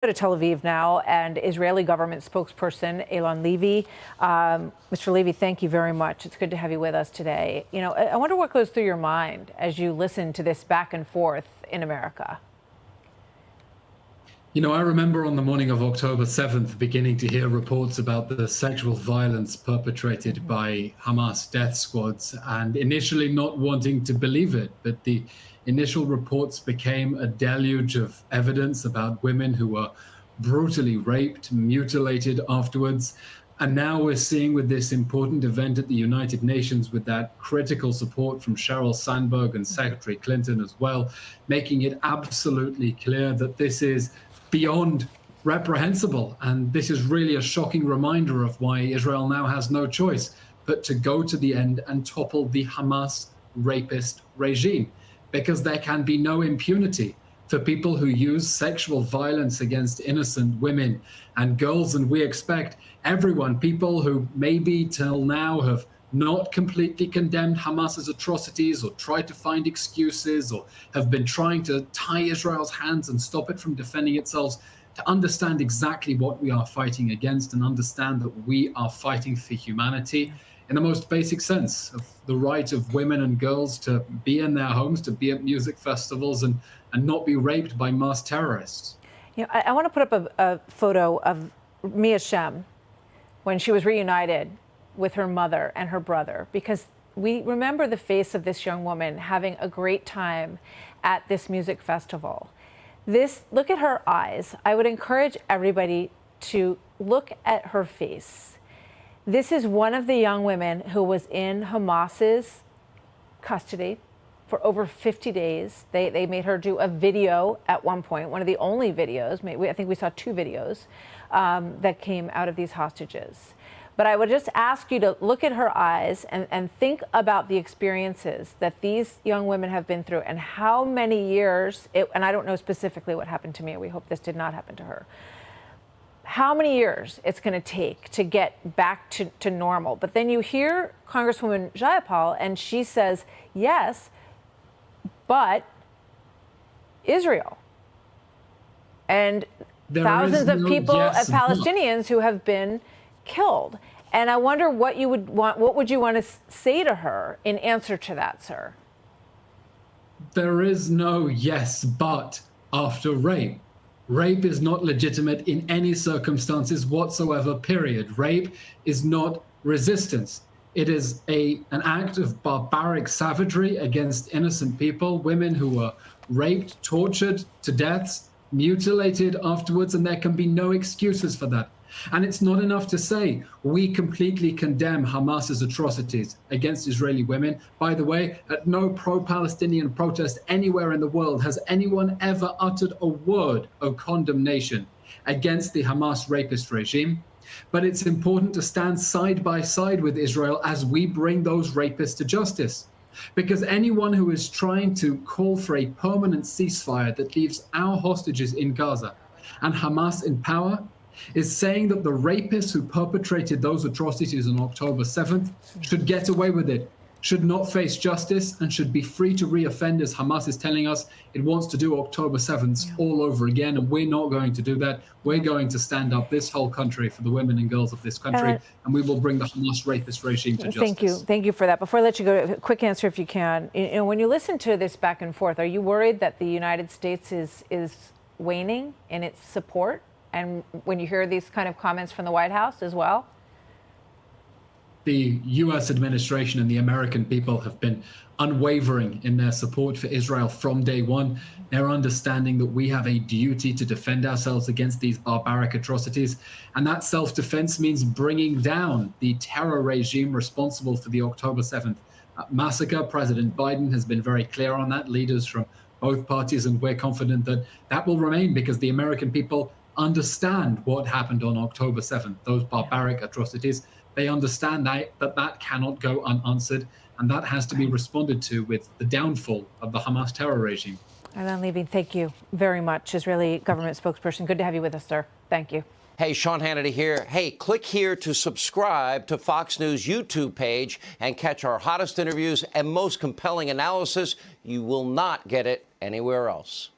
To Tel Aviv now, and Israeli government spokesperson Eylon Levy. Mr. Levy, thank you very much. It's good to have you with us today. You know, I wonder what goes through your mind as you listen to this back and forth in America. You know, I remember on the morning of October 7th, beginning to hear reports about the sexual violence perpetrated by Hamas death squads, and initially not wanting to believe it. But the initial reports became a deluge of evidence about women who were brutally raped, mutilated afterwards. And now we're seeing with this important event at the United Nations, with that critical support from Sheryl Sandberg and Secretary Clinton as well, making it absolutely clear that this is beyond reprehensible. And this is really a shocking reminder of why Israel now has no choice but to go to the end and topple the Hamas rapist regime, because there can be no impunity for people who use sexual violence against innocent women and girls. And we expect everyone, people who maybe till now have not completely condemned Hamas's atrocities or tried to find excuses or have been trying to tie Israel's hands and stop it from defending itself, to understand exactly what we are fighting against and understand that we are fighting for humanity in the most basic sense of the right of women and girls to be in their homes, to be at music festivals and not be raped by mass terrorists. You know, I want to put up a photo of Mia Shem when she was reunited with her mother and her brother, because we remember the face of this young woman having a great time at this music festival. Look at her eyes. I would encourage everybody to look at her face. This is one of the young women who was in Hamas's custody for over 50 days. They made her do a video at one point, one of the only videos, I think we saw two videos that came out of these hostages. But I would just ask you to look at her eyes and think about the experiences that these young women have been through and how many years, and I don't know specifically what happened to me, we hope this did not happen to her, how many years it's going to take to get back to normal. But then you hear Congresswoman Jayapal, and she says, yes, but Israel. And thousands of people, yes, Palestinians who have been killed. And I wonder what you would want, what would you want to say to her in answer to that, sir? There is no yes, but after rape. Rape is not legitimate in any circumstances whatsoever, period. Rape is not resistance. It is an act of barbaric savagery against innocent people, women who were raped, tortured to deaths, mutilated afterwards, and there can be no excuses for that. And it's not enough to say we completely condemn Hamas's atrocities against Israeli women. By the way, at no pro-Palestinian protest anywhere in the world has anyone ever uttered a word of condemnation against the Hamas rapist regime. But it's important to stand side by side with Israel as we bring those rapists to justice. Because anyone who is trying to call for a permanent ceasefire that leaves our hostages in Gaza and Hamas in power is saying that the rapists who perpetrated those atrocities on October 7th should get away with it, should not face justice, and should be free to reoffend, as Hamas is telling us it wants to do October 7th all over again. And we're not going to do that. We're going to stand up, this whole country, for the women and girls of this country, and we will bring the Hamas rapist regime to justice. Thank you. Thank you for that. Before I let you go, a quick answer if you can. You know, when you listen to this back and forth, are you worried that the United States is waning in its support? And when you hear these kind of comments from the White House as well? The U.S. administration and the American people have been unwavering in their support for Israel from day one. Their understanding that we have a duty to defend ourselves against these barbaric atrocities. And that self-defense means bringing down the terror regime responsible for the October 7th massacre. President Biden has been very clear on that, leaders from both parties, and we're confident that that will remain because the American people understand what happened on October 7th, those barbaric atrocities. They understand that cannot go unanswered, and that has to be responded to with the downfall of the Hamas terror regime. Eylon Levy, thank you very much. Israeli government spokesperson. Good to have you with us, sir. Thank you. Hey, Sean Hannity here. Hey, click here to subscribe to Fox News YouTube page and catch our hottest interviews and most compelling analysis. You will not get it anywhere else.